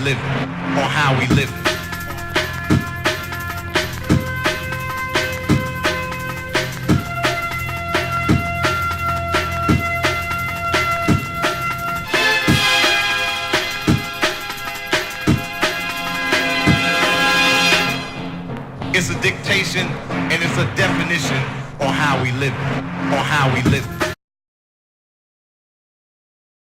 live, on how we live. It's a dictation and it's a definition on how we live, on how we live.